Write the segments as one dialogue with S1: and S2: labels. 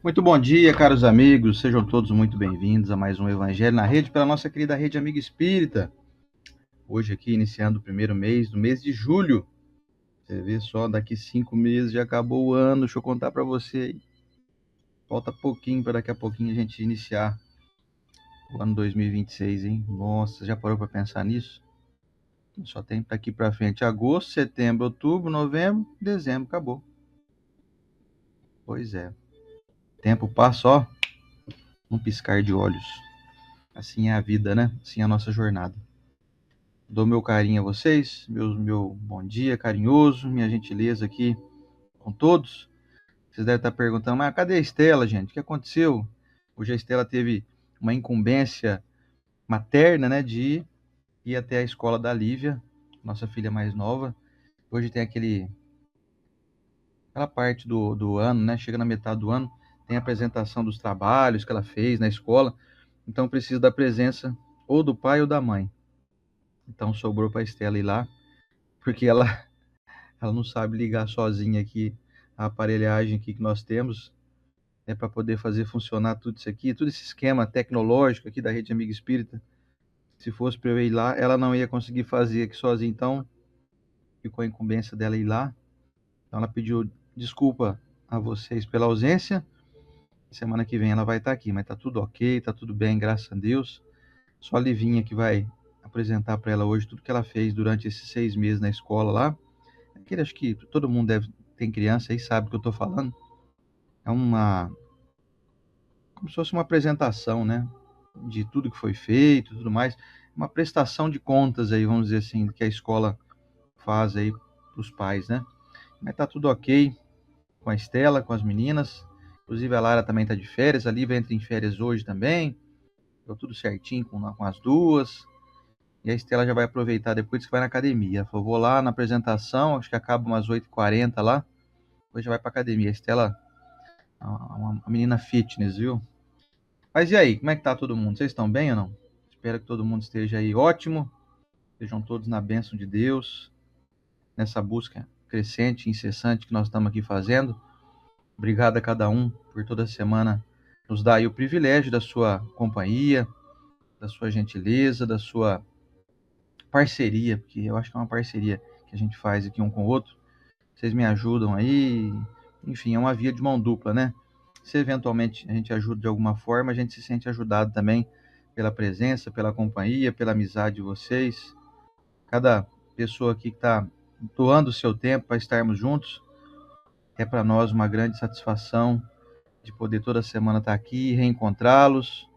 S1: Muito bom dia, caros amigos. Sejam todos muito bem-vindos a mais um Evangelho na Rede, pela nossa querida Rede Amiga Espírita. Hoje aqui, iniciando o primeiro mês, do mês de julho. Você vê só, daqui 5 meses já acabou o ano. Deixa eu contar para você aí. Falta pouquinho para daqui a pouquinho a gente iniciar o ano 2026, hein? Nossa, já parou para pensar nisso? Só tem daqui para frente agosto, setembro, outubro, novembro, dezembro, acabou. Pois é. Tempo passa, ó, um piscar de olhos. Assim é a vida, né? Assim é a nossa jornada. Dou meu carinho a vocês, meu bom dia carinhoso, minha gentileza aqui com todos. Vocês devem estar perguntando, mas cadê a Estela, gente? O que aconteceu? Hoje a Estela teve uma incumbência materna, né, de ir até a escola da Lívia, nossa filha mais nova. Hoje tem aquela parte do ano, né, chega na metade do ano, tem a apresentação dos trabalhos que ela fez na escola, então precisa da presença ou do pai ou da mãe. Então sobrou para a Estela ir lá, porque ela não sabe ligar sozinha aqui a aparelhagem aqui que nós temos, para poder fazer funcionar tudo isso aqui, todo esse esquema tecnológico aqui da Rede Amiga Espírita. Se fosse para eu ir lá, ela não ia conseguir fazer aqui sozinha, então ficou a incumbência dela ir lá. Então ela pediu desculpa a vocês pela ausência. Semana que vem ela vai estar aqui, mas tá tudo ok, tá tudo bem, graças a Deus. Só a Livinha que vai apresentar para ela hoje tudo que ela fez durante esses 6 meses na escola lá. Aquele, acho que todo mundo tem criança aí, sabe o que eu estou falando. É como se fosse uma apresentação, né, de tudo que foi feito, tudo mais, uma prestação de contas aí, vamos dizer assim, que a escola faz aí para os pais, né? Mas tá tudo ok com a Estela, com as meninas, inclusive a Lara também tá de férias, a Lívia entra em férias hoje também, deu tudo certinho com as duas, e a Estela já vai aproveitar depois que vai na academia. Ela falou, vou lá na apresentação, acho que acaba umas 8h40 lá, depois já vai pra academia. A Estela é uma menina fitness, viu? Mas e aí, como é que tá todo mundo? Vocês estão bem ou não? Espero que todo mundo esteja aí ótimo, estejam todos na bênção de Deus, nessa busca crescente, incessante que nós estamos aqui fazendo. Obrigado a cada um por toda semana nos dar aí o privilégio da sua companhia, da sua gentileza, da sua parceria, porque eu acho que é uma parceria que a gente faz aqui um com o outro. Vocês me ajudam aí, enfim, é uma via de mão dupla, né? Se eventualmente a gente ajuda de alguma forma, a gente se sente ajudado também pela presença, pela companhia, pela amizade de vocês. Cada pessoa aqui que está doando o seu tempo para estarmos juntos, é para nós uma grande satisfação de poder toda semana estar aqui, reencontrá-los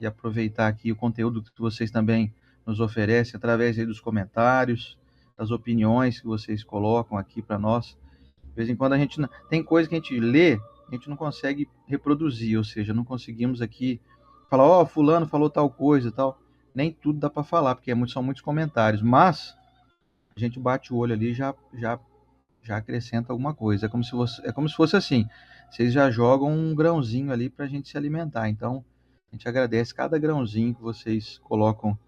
S1: e aproveitar aqui o conteúdo que vocês também nos oferecem através aí dos comentários, das opiniões que vocês colocam aqui para nós. De vez em quando a gente tem coisa que a gente lê, a gente não consegue reproduzir, ou seja, não conseguimos aqui falar, ó, fulano falou tal coisa e tal. Nem tudo dá para falar, porque são muitos comentários, mas a gente bate o olho ali e já acrescenta alguma coisa. É como se fosse assim, vocês já jogam um grãozinho ali para a gente se alimentar. Então, a gente agradece cada grãozinho que vocês colocam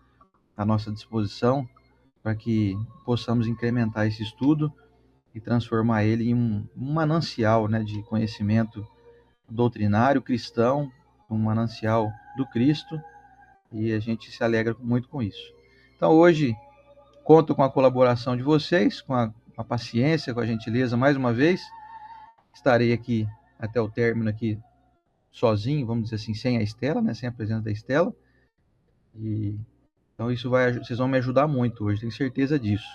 S1: à nossa disposição para que possamos incrementar esse estudo e transformar ele em um manancial, né, de conhecimento doutrinário cristão, um manancial do Cristo, e a gente se alegra muito com isso. Então hoje conto com a colaboração de vocês, com a paciência, com a gentileza mais uma vez. Estarei aqui até o término aqui sozinho, vamos dizer assim, sem a Estela, né, sem a presença da Estela. E então vocês vão me ajudar muito hoje, tenho certeza disso.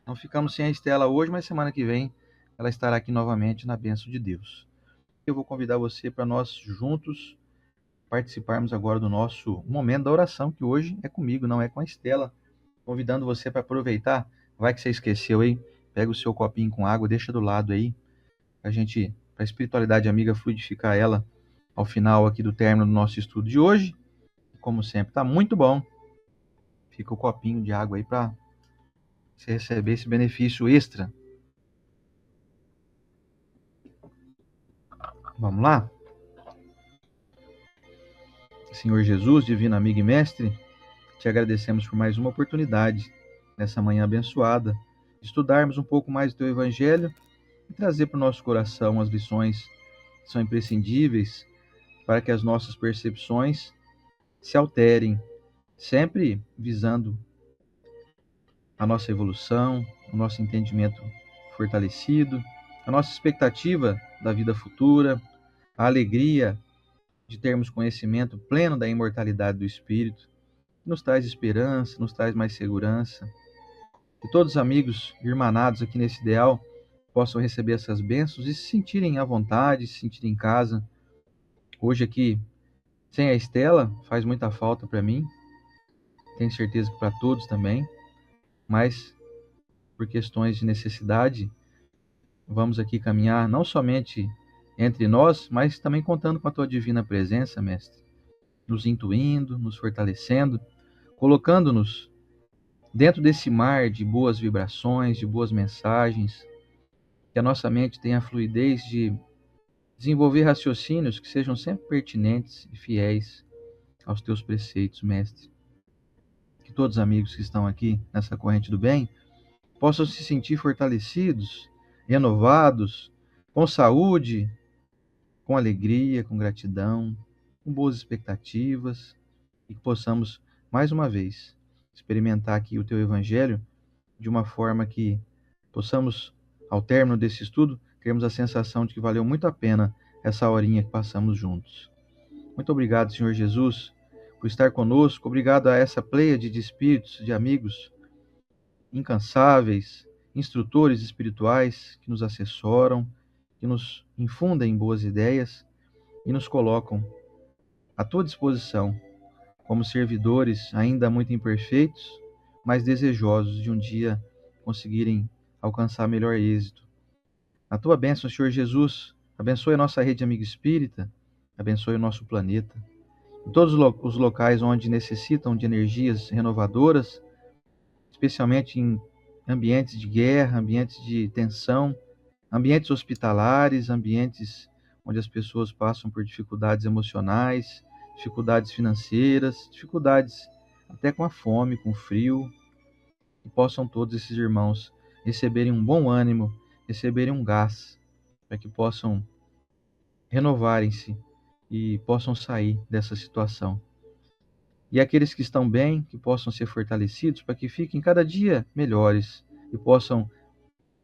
S1: Não ficamos sem a Estela hoje, mas semana que vem ela estará aqui novamente na bênção de Deus. Eu vou convidar você para nós juntos participarmos agora do nosso momento da oração, que hoje é comigo, não é com a Estela. Convidando você para aproveitar, vai que você esqueceu aí, pega o seu copinho com água, deixa do lado aí, para a espiritualidade amiga fluidificar ela ao final aqui do término do nosso estudo de hoje. Como sempre, está muito bom. Fica o copinho de água aí para você receber esse benefício extra. Vamos lá? Senhor Jesus, divino amigo e mestre, te agradecemos por mais uma oportunidade, nessa manhã abençoada, de estudarmos um pouco mais do teu evangelho e trazer para o nosso coração as lições que são imprescindíveis para que as nossas percepções se alterem, sempre visando a nossa evolução, o nosso entendimento fortalecido, a nossa expectativa da vida futura, a alegria de termos conhecimento pleno da imortalidade do Espírito, que nos traz esperança, nos traz mais segurança. Que todos os amigos irmanados aqui nesse ideal possam receber essas bênçãos e se sentirem à vontade, se sentirem em casa. Hoje aqui, sem a Estela, faz muita falta para mim, tenho certeza que para todos também, mas por questões de necessidade, vamos aqui caminhar não somente entre nós, mas também contando com a tua divina presença, Mestre, nos intuindo, nos fortalecendo, colocando-nos dentro desse mar de boas vibrações, de boas mensagens, que a nossa mente tenha a fluidez de desenvolver raciocínios que sejam sempre pertinentes e fiéis aos teus preceitos, Mestre. Que todos os amigos que estão aqui nessa corrente do bem possam se sentir fortalecidos, renovados, com saúde, com alegria, com gratidão, com boas expectativas, e que possamos, mais uma vez, experimentar aqui o teu Evangelho de uma forma que possamos, ao término desse estudo, termos a sensação de que valeu muito a pena essa horinha que passamos juntos. Muito obrigado, Senhor Jesus, por estar conosco. Obrigado a essa pleiade de espíritos, de amigos incansáveis, instrutores espirituais que nos assessoram, que nos infundem boas ideias e nos colocam à tua disposição como servidores ainda muito imperfeitos, mas desejosos de um dia conseguirem alcançar melhor êxito. Na tua bênção, Senhor Jesus, abençoe a nossa rede amiga espírita, abençoe o nosso planeta. Em todos os locais onde necessitam de energias renovadoras, especialmente em ambientes de guerra, ambientes de tensão, ambientes hospitalares, ambientes onde as pessoas passam por dificuldades emocionais, dificuldades financeiras, dificuldades até com a fome, com o frio, e possam todos esses irmãos receberem um bom ânimo, receberem um gás, para que possam renovarem-se e possam sair dessa situação. E aqueles que estão bem, que possam ser fortalecidos, para que fiquem cada dia melhores e possam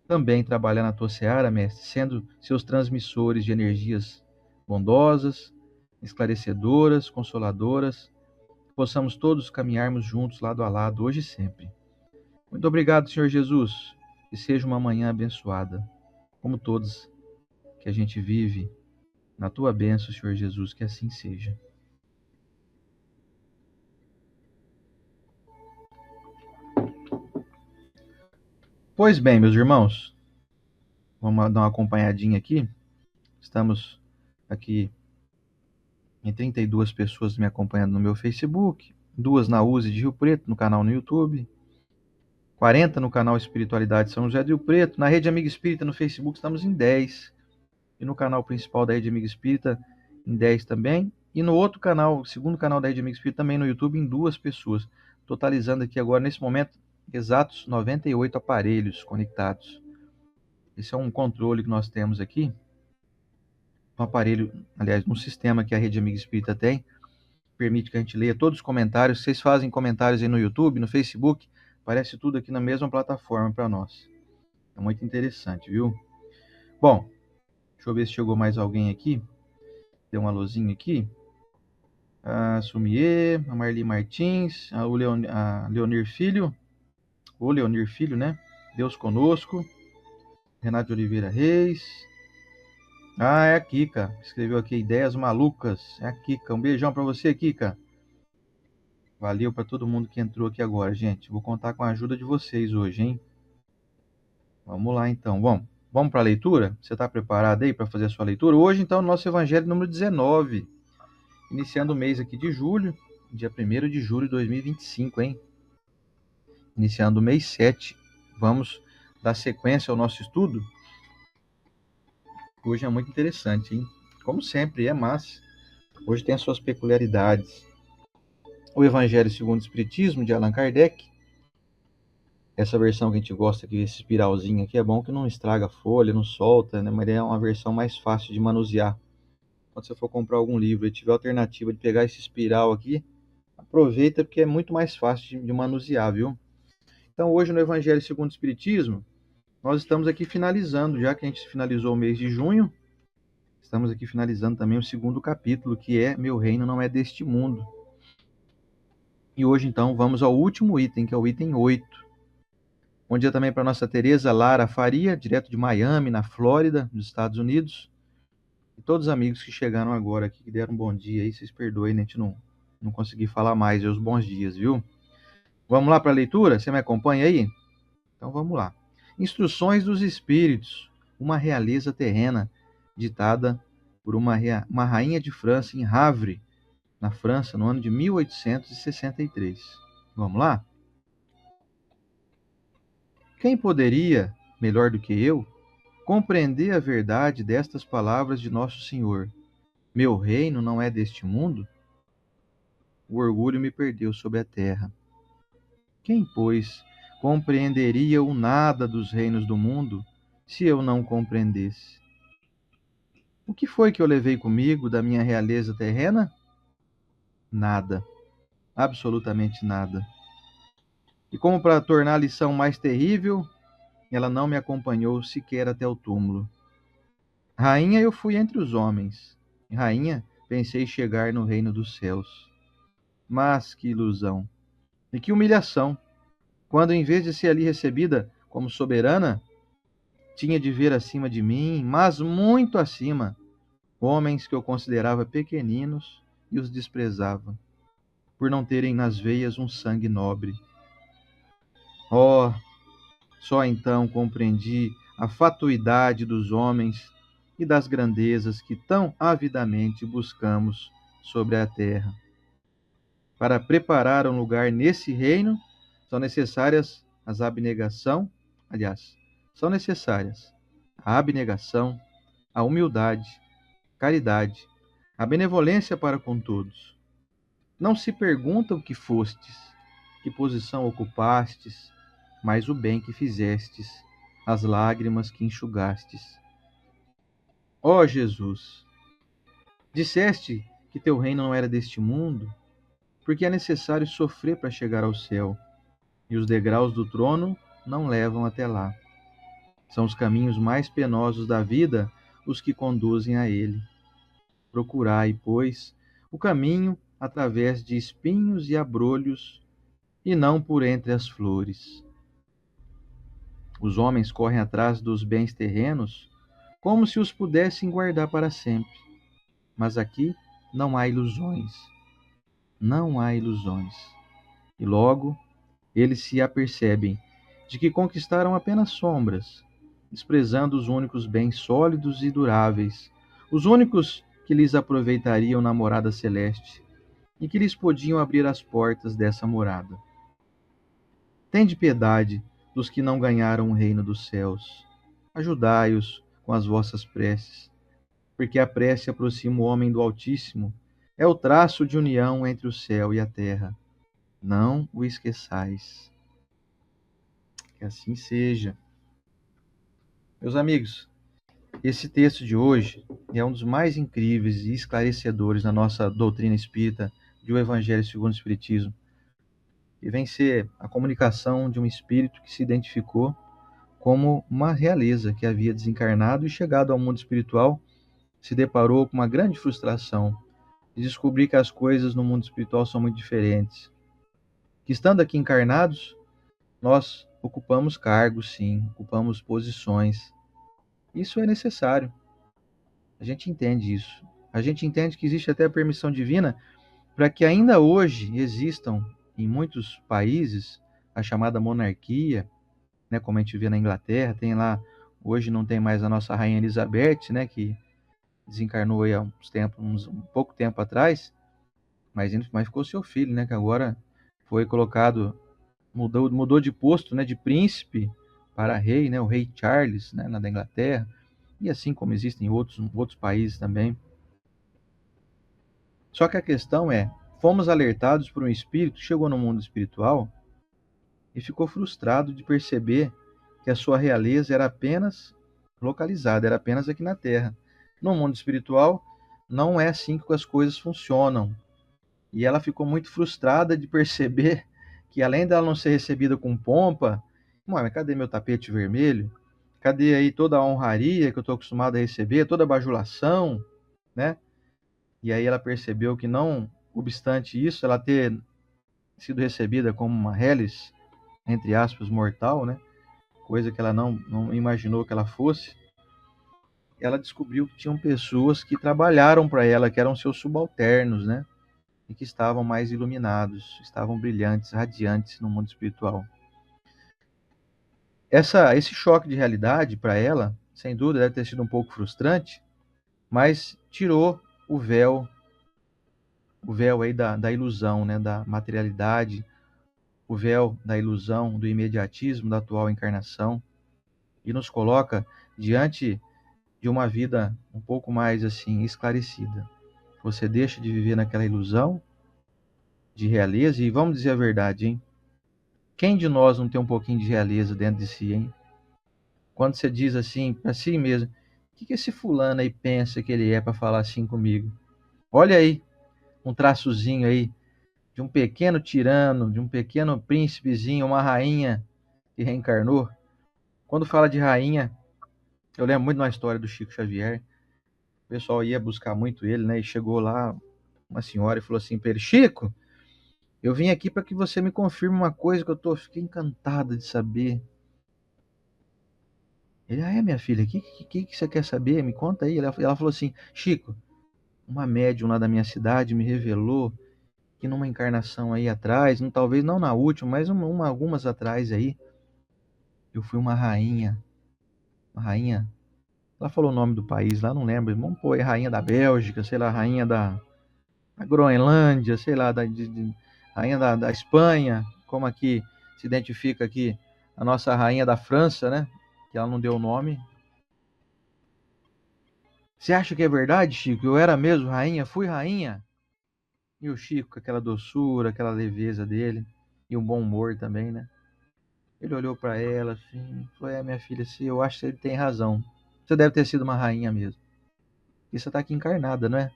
S1: também trabalhar na tua seara, Mestre, sendo seus transmissores de energias bondosas, esclarecedoras, consoladoras, que possamos todos caminharmos juntos, lado a lado, hoje e sempre. Muito obrigado, Senhor Jesus, que seja uma manhã abençoada, como todos que a gente vive, na tua bênção, Senhor Jesus, que assim seja. Pois bem, meus irmãos, vamos dar uma acompanhadinha aqui. Estamos aqui em 32 pessoas me acompanhando no meu Facebook, 2 na USE de Rio Preto, no canal no YouTube, 40 no canal Espiritualidade São José do Rio Preto, na Rede Amiga Espírita no Facebook estamos em 10, e no canal principal da Rede Amiga Espírita em 10 também, e no outro canal, segundo canal da Rede Amiga Espírita também no YouTube em 2 pessoas, totalizando aqui agora nesse momento exatos 98 aparelhos conectados. Esse é um controle que nós temos aqui, um aparelho, aliás, um sistema que a Rede Amiga Espírita tem, permite que a gente leia todos os comentários. Vocês fazem comentários aí no YouTube, no Facebook, aparece tudo aqui na mesma plataforma para nós. É muito interessante, viu? Bom, deixa eu ver se chegou mais alguém aqui. Deu uma luzinha aqui. A Sumier, a Marli Martins, a Leonir Filho. O Leonir Filho, né? Deus conosco. Renato de Oliveira Reis. Ah, é a Kika. Escreveu aqui Ideias Malucas. É a Kika. Um beijão para você, Kika. Valeu para todo mundo que entrou aqui agora, gente. Vou contar com a ajuda de vocês hoje, hein? Vamos lá, então. Bom, vamos para a leitura? Você está preparado aí para fazer a sua leitura? Hoje, então, nosso Evangelho número 19. Iniciando o mês aqui de julho, dia 1º de julho de 2025, hein? Iniciando o mês 7. Vamos dar sequência ao nosso estudo. Hoje é muito interessante, hein? Como sempre, é massa. Hoje tem as suas peculiaridades. O Evangelho segundo o Espiritismo, de Allan Kardec. Essa versão que a gente gosta aqui, esse espiralzinho aqui, é bom que não estraga a folha, não solta, né? Mas é uma versão mais fácil de manusear. quando você for comprar algum livro e tiver a alternativa de pegar esse espiral aqui, aproveita porque é muito mais fácil de manusear, viu? Então, hoje no Evangelho segundo o Espiritismo, nós estamos aqui finalizando, já que a gente finalizou o mês de junho, estamos aqui finalizando também o segundo capítulo, que é Meu Reino Não É Deste Mundo. E hoje, então, vamos ao último item, que é o item 8. Bom dia também para a nossa Tereza Lara Faria, direto de Miami, na Flórida, nos Estados Unidos. E todos os amigos que chegaram agora aqui, que deram um bom dia aí, vocês perdoem, né? A gente não consegui falar mais os bons dias, viu? Vamos lá para a leitura? Você me acompanha aí? Então vamos lá. Instruções dos Espíritos, uma realeza terrena, ditada por uma rainha de França em Havre, na França, no ano de 1863. Vamos lá? Quem poderia, melhor do que eu, compreender a verdade destas palavras de Nosso Senhor? Meu reino não é deste mundo? O orgulho me perdeu sobre a terra. Quem, pois, compreenderia o nada dos reinos do mundo, se eu não compreendesse? O que foi que eu levei comigo da minha realeza terrena? Nada, absolutamente nada. E como para tornar a lição mais terrível, ela não me acompanhou sequer até o túmulo. Rainha eu fui entre os homens. Rainha, pensei chegar no reino dos céus. Mas que ilusão! E que humilhação! Quando, em vez de ser ali recebida como soberana, tinha de ver acima de mim, mas muito acima, homens que eu considerava pequeninos e os desprezava, por não terem nas veias um sangue nobre. Oh, só então compreendi a fatuidade dos homens e das grandezas que tão avidamente buscamos sobre a terra. Para preparar um lugar nesse reino, são necessárias as abnegação, aliás, são necessárias a abnegação, a humildade, caridade, a benevolência para com todos. Não se pergunta o que fostes, que posição ocupastes, mas o bem que fizestes, as lágrimas que enxugastes. Ó Jesus, disseste que teu reino não era deste mundo, porque é necessário sofrer para chegar ao céu, e os degraus do trono não levam até lá. São os caminhos mais penosos da vida os que conduzem a ele. Procurai, pois, o caminho através de espinhos e abrolhos, e não por entre as flores. Os homens correm atrás dos bens terrenos como se os pudessem guardar para sempre. Mas aqui não há ilusões. Não há ilusões. E logo eles se apercebem de que conquistaram apenas sombras, desprezando os únicos bens sólidos e duráveis, os únicos que lhes aproveitariam na morada celeste e que lhes podiam abrir as portas dessa morada. Tende piedade dos que não ganharam o reino dos céus. Ajudai-os com as vossas preces, porque a prece aproxima o homem do Altíssimo, é o traço de união entre o céu e a terra. Não o esqueçais. Que assim seja. Meus amigos, esse texto de hoje é um dos mais incríveis e esclarecedores na nossa doutrina espírita de O Evangelho segundo o Espiritismo, e vem ser a comunicação de um espírito que se identificou como uma realeza que havia desencarnado e chegado ao mundo espiritual, se deparou com uma grande frustração de descobrir que as coisas no mundo espiritual são muito diferentes. Que estando aqui encarnados, nós ocupamos cargos, sim, ocupamos posições. Isso é necessário. A gente entende isso. A gente entende que existe até a permissão divina para que ainda hoje existam em muitos países a chamada monarquia, né, como a gente vê na Inglaterra, tem lá, hoje não tem mais a nossa rainha Elizabeth, né, que desencarnou aí há um pouco tempo atrás, mas ficou seu filho, né, que agora foi colocado, mudou de posto, né, de príncipe para rei, né, o rei Charles, né, na da Inglaterra, e assim como existem em outros países também. Só que a questão é, fomos alertados por um espírito que chegou no mundo espiritual e ficou frustrado de perceber que a sua realeza era apenas localizada, era apenas aqui na Terra. No mundo espiritual, não é assim que as coisas funcionam. E ela ficou muito frustrada de perceber que, além dela não ser recebida com pompa, mas cadê meu tapete vermelho? Cadê aí toda a honraria que eu estou acostumado a receber, toda a bajulação, né? E aí ela percebeu que, não obstante isso, ela ter sido recebida como uma reles, entre aspas, mortal, né? Coisa que ela não imaginou que ela fosse. Ela descobriu que tinham pessoas que trabalharam para ela, que eram seus subalternos, né? E que estavam mais iluminados, estavam brilhantes, radiantes no mundo espiritual. Esse choque de realidade para ela, sem dúvida, deve ter sido um pouco frustrante, mas tirou o véu aí da ilusão, né, da materialidade, o véu da ilusão, do imediatismo da atual encarnação, e nos coloca diante de uma vida um pouco mais assim esclarecida. Você deixa de viver naquela ilusão de realeza, e vamos dizer a verdade, hein? Quem de nós não tem um pouquinho de realeza dentro de si, hein? Quando você diz assim para si mesmo, o que esse fulano aí pensa que ele é para falar assim comigo? Olha aí, um traçozinho aí de um pequeno tirano, de um pequeno príncipezinho, uma rainha que reencarnou. Quando fala de rainha, eu lembro muito da história do Chico Xavier. O pessoal ia buscar muito ele, né? E chegou lá uma senhora e falou assim para ele: Chico, eu vim aqui para que você me confirme uma coisa que fiquei encantada de saber. Ele, minha filha, o que você quer saber? Me conta aí. Ela falou assim: Chico, uma médium lá da minha cidade me revelou que numa encarnação aí atrás, talvez não na última, mas algumas atrás aí, eu fui uma rainha. Ela falou o nome do país lá, não lembro. Vamos pôr aí, rainha da Bélgica, sei lá, rainha da Groenlândia, sei lá, rainha da Espanha, como aqui se identifica aqui a nossa rainha da França, né? Que ela não deu o nome. Você acha que é verdade, Chico? Eu era mesmo rainha? Fui rainha? E o Chico, com aquela doçura, aquela leveza dele, e um bom humor também, né? Ele olhou para ela assim, falou: minha filha, eu acho que ele tem razão. Você deve ter sido uma rainha mesmo. E você tá aqui encarnada, não é?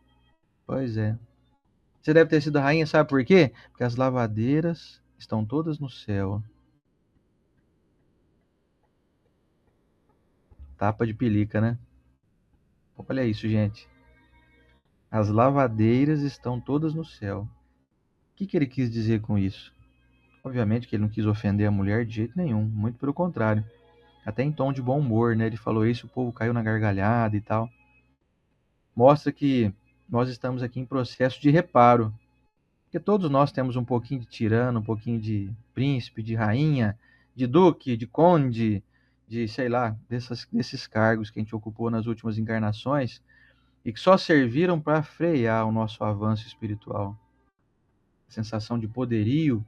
S1: Pois é. Você deve ter sido rainha, sabe por quê? Porque as lavadeiras estão todas no céu. Tapa de pelica, né? Olha isso, gente. As lavadeiras estão todas no céu. O que ele quis dizer com isso? Obviamente que ele não quis ofender a mulher de jeito nenhum, muito pelo contrário. Até em tom de bom humor, né? Ele falou isso, o povo caiu na gargalhada e tal. Mostra que nós estamos aqui em processo de reparo. Porque todos nós temos um pouquinho de tirano, um pouquinho de príncipe, de rainha, de duque, de conde, de, sei lá, desses cargos que a gente ocupou nas últimas encarnações e que só serviram para frear o nosso avanço espiritual. A sensação de poderio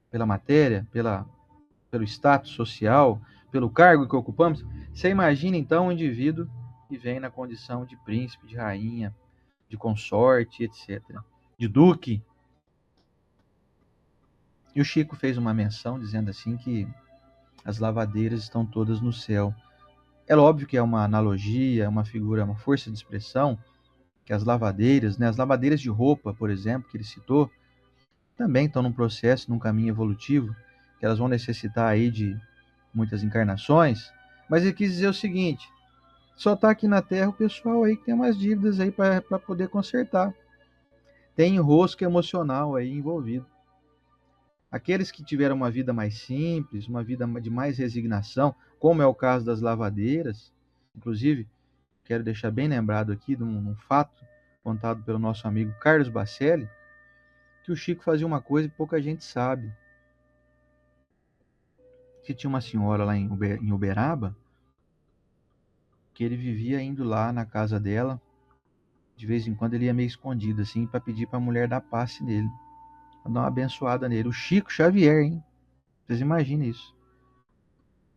S1: pela matéria, pelo status social, pelo cargo que ocupamos. Você imagina então um indivíduo que vem na condição de príncipe, de rainha, de consorte, etc., de duque. E o Chico fez uma menção dizendo assim que as lavadeiras estão todas no céu. É óbvio que é uma analogia, uma figura, uma força de expressão, que as lavadeiras, né, as lavadeiras de roupa, por exemplo, que ele citou, também estão num processo, num caminho evolutivo, que elas vão necessitar aí de muitas encarnações. Mas ele quis dizer o seguinte: só está aqui na Terra o pessoal aí que tem umas dívidas aí para poder consertar. Tem enrosco emocional aí envolvido. Aqueles que tiveram uma vida mais simples, uma vida de mais resignação, como é o caso das lavadeiras, inclusive, quero deixar bem lembrado aqui de um fato contado pelo nosso amigo Carlos Bacelli, que o Chico fazia uma coisa que pouca gente sabe. Que tinha uma senhora lá em Uberaba, que ele vivia indo lá na casa dela, de vez em quando ele ia meio escondido, assim, para pedir para a mulher dar passe nele, pra dar uma abençoada nele. O Chico Xavier, hein? Vocês imaginem isso.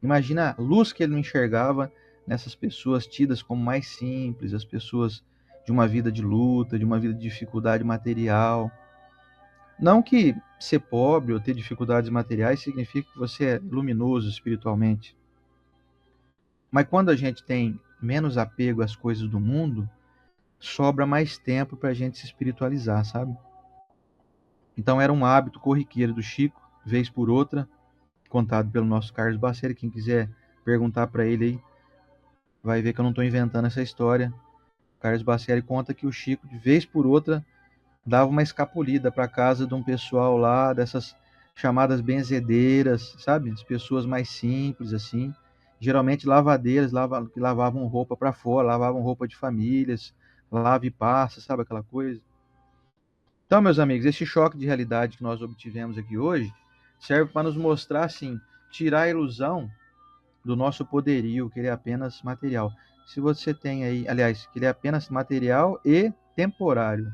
S1: Imagina a luz que ele não enxergava nessas pessoas tidas como mais simples, as pessoas de uma vida de luta, de uma vida de dificuldade material. Não que ser pobre ou ter dificuldades materiais signifique que você é luminoso espiritualmente. Mas quando a gente tem menos apego às coisas do mundo, sobra mais tempo para a gente se espiritualizar, sabe? Então era um hábito corriqueiro do Chico, vez por outra, contado pelo nosso Carlos Bacelli. Quem quiser perguntar para ele aí, vai ver que eu não estou inventando essa história. O Carlos Bacelli conta que o Chico, de vez por outra, dava uma escapulida para casa de um pessoal lá, dessas chamadas benzedeiras, sabe? As pessoas mais simples, assim. Geralmente lavadeiras, que lavavam roupa para fora, lavavam roupa de famílias, lava e passa, sabe aquela coisa? Então, meus amigos, esse choque de realidade que nós obtivemos aqui hoje serve para nos mostrar, assim, tirar a ilusão do nosso poderio, que ele é apenas material. Se você tem aí, aliás, que ele é apenas material e temporário.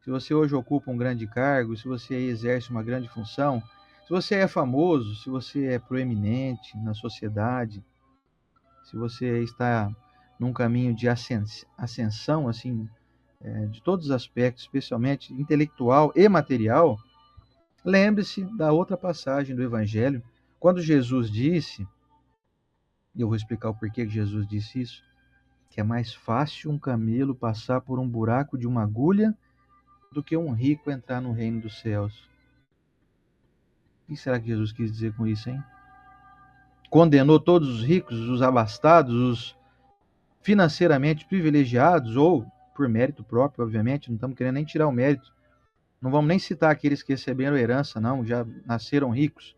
S1: Se você hoje ocupa um grande cargo, se você exerce uma grande função, se você é famoso, se você é proeminente na sociedade, se você está num caminho de ascensão, assim, de todos os aspectos, especialmente intelectual e material, lembre-se da outra passagem do Evangelho, quando Jesus disse, e eu vou explicar o porquê que Jesus disse isso, que é mais fácil um camelo passar por um buraco de uma agulha do que um rico entrar no reino dos céus. O que será que Jesus quis dizer com isso, hein? Condenou todos os ricos, os abastados, os financeiramente privilegiados, ou por mérito próprio, obviamente, não estamos querendo nem tirar o mérito. Não vamos nem citar aqueles que receberam herança, não, já nasceram ricos.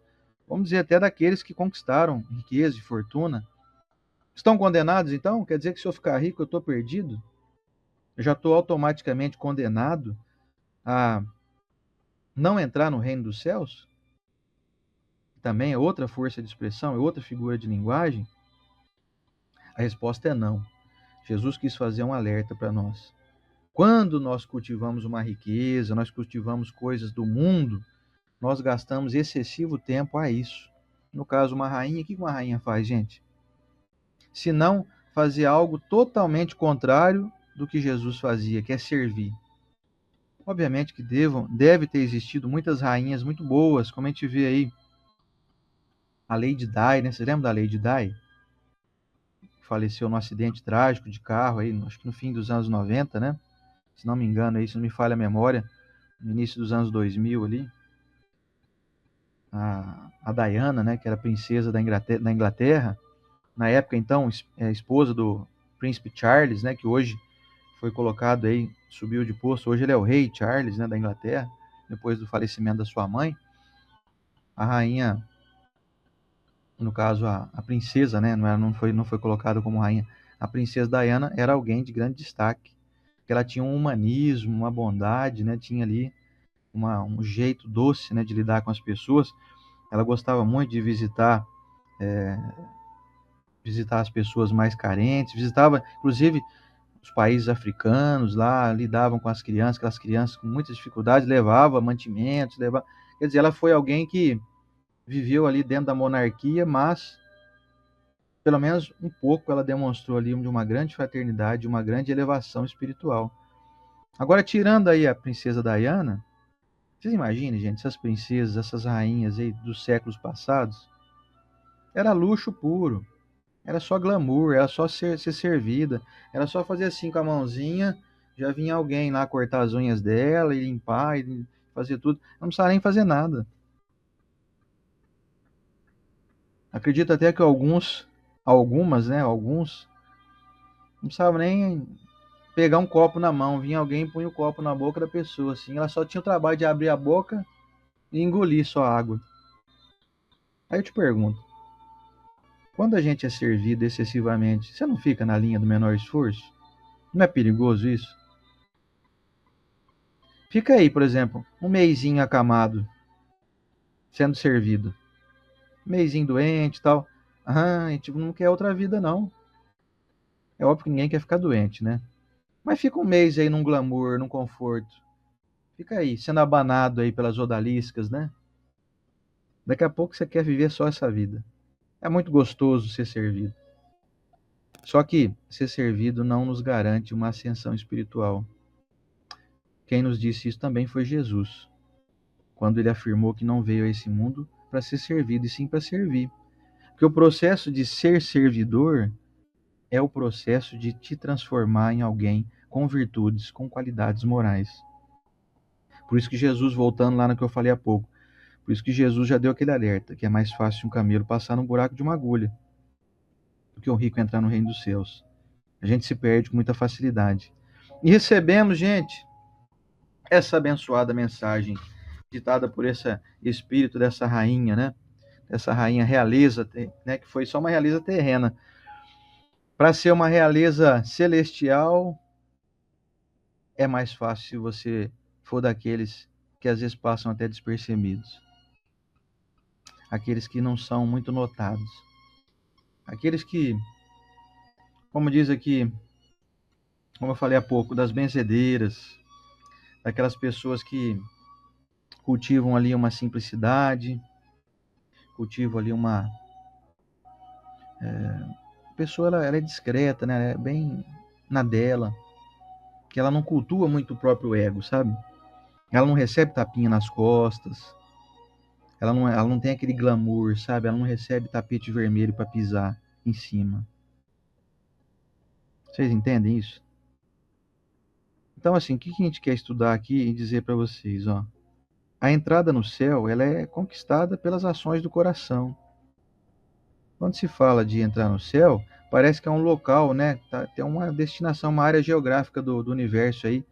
S1: Vamos dizer até daqueles que conquistaram riqueza e fortuna. Estão condenados, então? Quer dizer que se eu ficar rico, eu estou perdido? Eu já estou automaticamente condenado a não entrar no reino dos céus? Também é outra força de expressão, é outra figura de linguagem? A resposta é não. Jesus quis fazer um alerta para nós. Quando nós cultivamos uma riqueza, nós cultivamos coisas do mundo, nós gastamos excessivo tempo a isso. No caso, uma rainha, o que uma rainha faz, gente? Se não fazer algo totalmente contrário do que Jesus fazia, que é servir. Obviamente que deve ter existido muitas rainhas muito boas, como a gente vê aí a Lady Di, né? Você lembra da Lady Di? Faleceu num acidente trágico de carro aí, acho que no fim dos anos 90, né? Se não me engano, aí, se não me falha a memória, no início dos anos 2000 ali. A Diana, né, que era princesa da Inglaterra, na época, então, esposa do príncipe Charles, né, que hoje foi colocado aí, subiu de posto, hoje ele é o rei Charles, né, da Inglaterra, depois do falecimento da sua mãe. A rainha, no caso, a princesa, né, não foi colocada como rainha, a princesa Diana era alguém de grande destaque, que ela tinha um humanismo, uma bondade, né, tinha ali um jeito doce, né, de lidar com as pessoas. Ela gostava muito de é, visitar as pessoas mais carentes, visitava, inclusive, os países africanos lá, lidavam com as crianças, aquelas crianças com muitas dificuldades, levava mantimentos, quer dizer, ela foi alguém que viveu ali dentro da monarquia, mas pelo menos um pouco ela demonstrou ali de uma grande fraternidade, uma grande elevação espiritual. Agora, tirando aí a princesa Diana, vocês imaginem, gente, essas princesas, essas rainhas aí dos séculos passados, era luxo puro. Era só glamour, era só ser servida, era só fazer assim com a mãozinha, já vinha alguém lá cortar as unhas dela e limpar e fazer tudo. Não precisava nem fazer nada. Acredito até que algumas, né, alguns, não precisavam nem pegar um copo na mão, vinha alguém e punha o copo na boca da pessoa, assim, ela só tinha o trabalho de abrir a boca e engolir só a água. Aí eu te pergunto, quando a gente é servido excessivamente, você não fica na linha do menor esforço? Não é perigoso isso? Fica aí, por exemplo, um meizinho acamado, sendo servido. Um meizinho doente e tal. Ah, a gente não quer outra vida, não. É óbvio que ninguém quer ficar doente, né? Mas fica um mês aí num glamour, num conforto. Fica aí, sendo abanado aí pelas odaliscas, né? Daqui a pouco você quer viver só essa vida. É muito gostoso ser servido. Só que ser servido não nos garante uma ascensão espiritual. Quem nos disse isso também foi Jesus, quando ele afirmou que não veio a esse mundo para ser servido, e sim para servir. Porque o processo de ser servidor é o processo de te transformar em alguém com virtudes, com qualidades morais. Por isso que Jesus, voltando lá no que eu falei há pouco, por isso que Jesus já deu aquele alerta, que é mais fácil um camelo passar no buraco de uma agulha do que um rico entrar no reino dos céus. A gente se perde com muita facilidade. E recebemos, gente, essa abençoada mensagem ditada por esse espírito dessa rainha, né? Essa rainha realeza, né? Que foi só uma realeza terrena. Para ser uma realeza celestial, é mais fácil se você for daqueles que às vezes passam até despercebidos. Aqueles que não são muito notados. Aqueles que, como diz aqui, como eu falei há pouco, das benzedeiras, daquelas pessoas que cultivam ali uma simplicidade, cultivam ali uma pessoa, ela é discreta, né? Ela é bem na dela, que ela não cultua muito o próprio ego, sabe? Ela não recebe tapinha nas costas, ela não tem aquele glamour, sabe? Ela não recebe tapete vermelho para pisar em cima. Vocês entendem isso? Então, assim, o que a gente quer estudar aqui e dizer para vocês, ó? A entrada no céu, ela é conquistada pelas ações do coração. Quando se fala de entrar no céu, parece que é um local, né? Tem uma destinação, uma área geográfica do universo aí,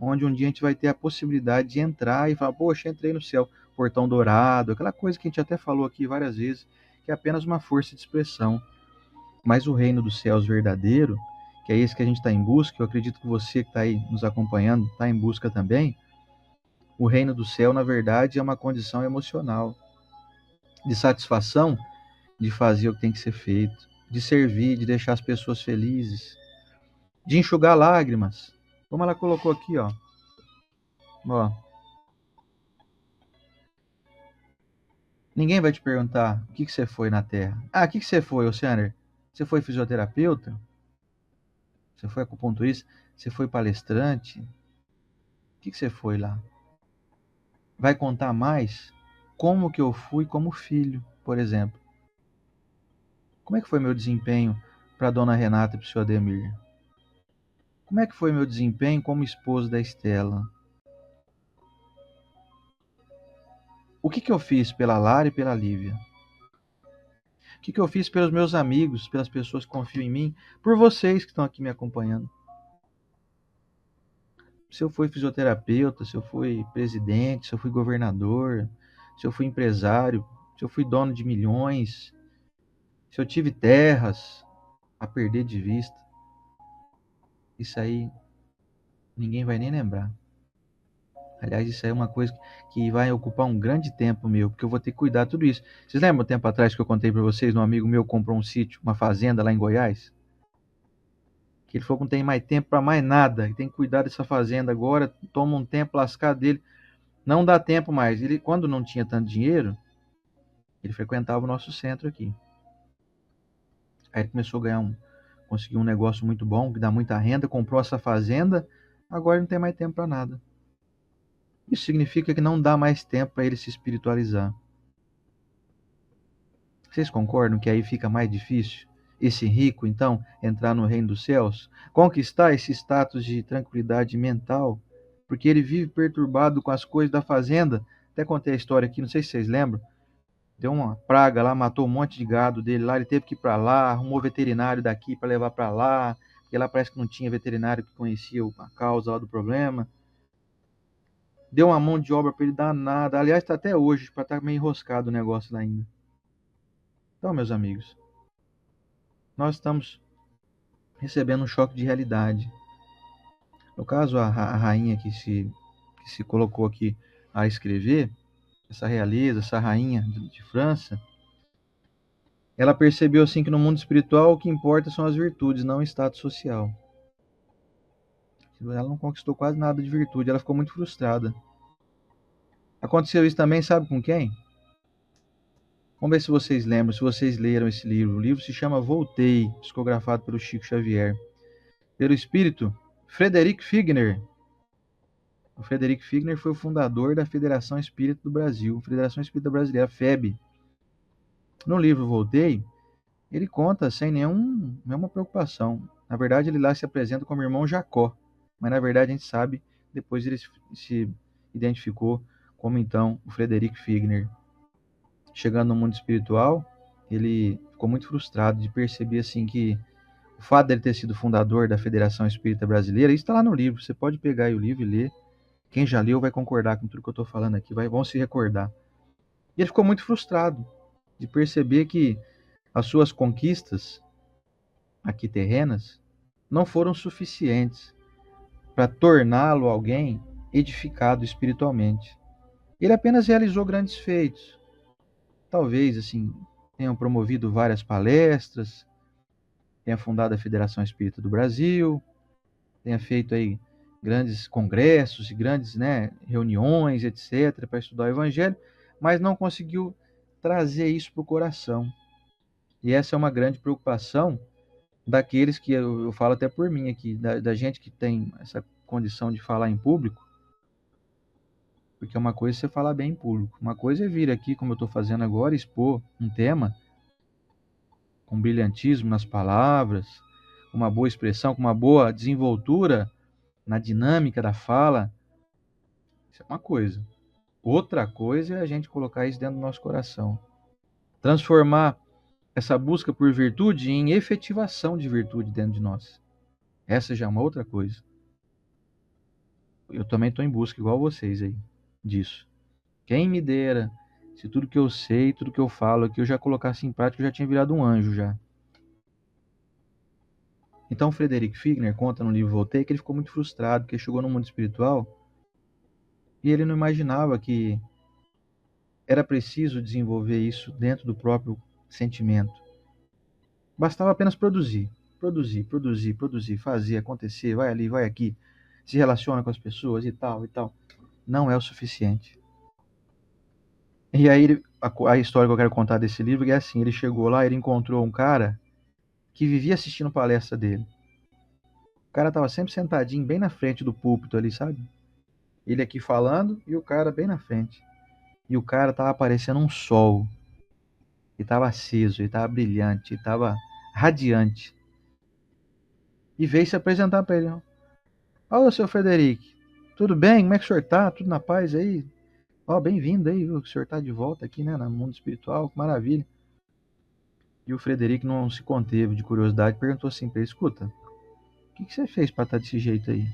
S1: onde um dia a gente vai ter a possibilidade de entrar e falar, poxa, entrei no céu, portão dourado, aquela coisa que a gente até falou aqui várias vezes, que é apenas uma força de expressão. Mas o reino dos céus verdadeiro, que é esse que a gente está em busca, eu acredito que você que está aí nos acompanhando está em busca também. O reino do céu, na verdade, é uma condição emocional de satisfação de fazer o que tem que ser feito, de servir, de deixar as pessoas felizes, de enxugar lágrimas. Como ela colocou aqui, ó. Ó, ninguém vai te perguntar o que você foi na Terra. Ah, o que você foi, Oceaner? Você foi fisioterapeuta? Você foi acupunturista? Você foi palestrante? O que você foi lá? Vai contar mais como que eu fui como filho, por exemplo. Como é que foi meu desempenho para a dona Renata e para o senhor Ademir? Como é que foi meu desempenho como esposo da Estela? O que eu fiz pela Lara e pela Lívia? O que eu fiz pelos meus amigos, pelas pessoas que confiam em mim, por vocês que estão aqui me acompanhando? Se eu fui fisioterapeuta, se eu fui presidente, se eu fui governador, se eu fui empresário, se eu fui dono de milhões, se eu tive terras a perder de vista, isso aí ninguém vai nem lembrar. Aliás, isso aí é uma coisa que vai ocupar um grande tempo meu, porque eu vou ter que cuidar de tudo isso. Vocês lembram um tempo atrás que eu contei para vocês, um amigo meu comprou um sítio, uma fazenda lá em Goiás? Que ele falou que não tem mais tempo para mais nada, e tem que cuidar dessa fazenda agora, toma um tempo lascado dele, não dá tempo mais. Ele, quando não tinha tanto dinheiro, ele frequentava o nosso centro aqui. Aí ele começou a conseguiu um negócio muito bom, que dá muita renda, comprou essa fazenda, agora não tem mais tempo para nada. Isso significa que não dá mais tempo para ele se espiritualizar. Vocês concordam que aí fica mais difícil esse rico, então, entrar no reino dos céus? Conquistar esse status de tranquilidade mental? Porque ele vive perturbado com as coisas da fazenda. Até contei a história aqui, não sei se vocês lembram. Deu uma praga lá, matou um monte de gado dele lá. Ele teve que ir para lá, arrumou veterinário daqui para levar para lá. Porque lá parece que não tinha veterinário que conhecia a causa lá do problema. Deu uma mão de obra para ele danada. Aliás, está até hoje, para estar meio enroscado o negócio lá ainda. Então, meus amigos, nós estamos recebendo um choque de realidade. No caso, a rainha que se colocou aqui a escrever, essa realeza, essa rainha de França, ela percebeu assim que no mundo espiritual o que importa são as virtudes, não o status social. Ela não conquistou quase nada de virtude, ela ficou muito frustrada. Aconteceu isso também, sabe com quem? Vamos ver se vocês lembram, se vocês leram esse livro. O livro se chama Voltei, psicografado pelo Chico Xavier. Pelo espírito Frederic Figner. O Frederic Figner foi o fundador da Federação Espírita do Brasil, Federação Espírita Brasileira, FEB. No livro Voltei, ele conta sem nenhuma preocupação. Na verdade, ele lá se apresenta como irmão Jacó. mas na verdade a gente sabe, depois ele se identificou como então o Frederick Figner. Chegando no mundo espiritual, ele ficou muito frustrado de perceber assim que o fato dele ter sido fundador da Federação Espírita Brasileira, isso está lá no livro, você pode pegar aí o livro e ler. Quem já leu vai concordar com tudo que eu estou falando aqui, vão se recordar. E ele ficou muito frustrado de perceber que as suas conquistas aqui terrenas não foram suficientes para torná-lo alguém edificado espiritualmente. Ele apenas realizou grandes feitos. Talvez, assim, tenham promovido várias palestras, tenha fundado a Federação Espírita do Brasil, tenha feito aí grandes congressos e grandes, né, reuniões, etc., para estudar o Evangelho, mas não conseguiu trazer isso para o coração. E essa é uma grande preocupação daqueles que, eu falo até por mim aqui, da gente que tem essa condição de falar em público, porque uma coisa é você falar bem em público, uma coisa é vir aqui, como eu estou fazendo agora, expor um tema com brilhantismo nas palavras, uma boa expressão, com uma boa desenvoltura na dinâmica da fala. Isso é uma coisa. Outra coisa é a gente colocar isso dentro do nosso coração. Transformar essa busca por virtude em efetivação de virtude dentro de nós. Essa já é uma outra coisa. Eu também estou em busca, igual vocês aí, disso. Quem me dera se tudo que eu sei, tudo que eu falo aqui, eu já colocasse em prática, eu já tinha virado um anjo já. Então, o Frederick Figner conta no livro Voltei que ele ficou muito frustrado, porque chegou no mundo espiritual e ele não imaginava que era preciso desenvolver isso dentro do próprio sentimento. Bastava apenas produzir, produzir, produzir, produzir, fazer, acontecer, vai ali, vai aqui, se relaciona com as pessoas e tal, e tal. Não é o suficiente. E aí, a história que eu quero contar desse livro é assim, ele chegou lá, ele encontrou um cara que vivia assistindo palestra dele. O cara estava sempre sentadinho bem na frente do púlpito ali, sabe? Ele aqui falando e o cara bem na frente. E o cara tava parecendo um sol. Ele tava aceso, ele tava brilhante, ele tava radiante. E veio se apresentar para ele. Ô, seu Frederico, tudo bem? Como é que o senhor tá? Tudo na paz aí? Ó, bem-vindo aí, viu? O senhor tá de volta aqui, né, no mundo espiritual, que maravilha. E o Frederico não se conteve de curiosidade, perguntou assim pra ele, escuta, o que você fez para estar desse jeito aí?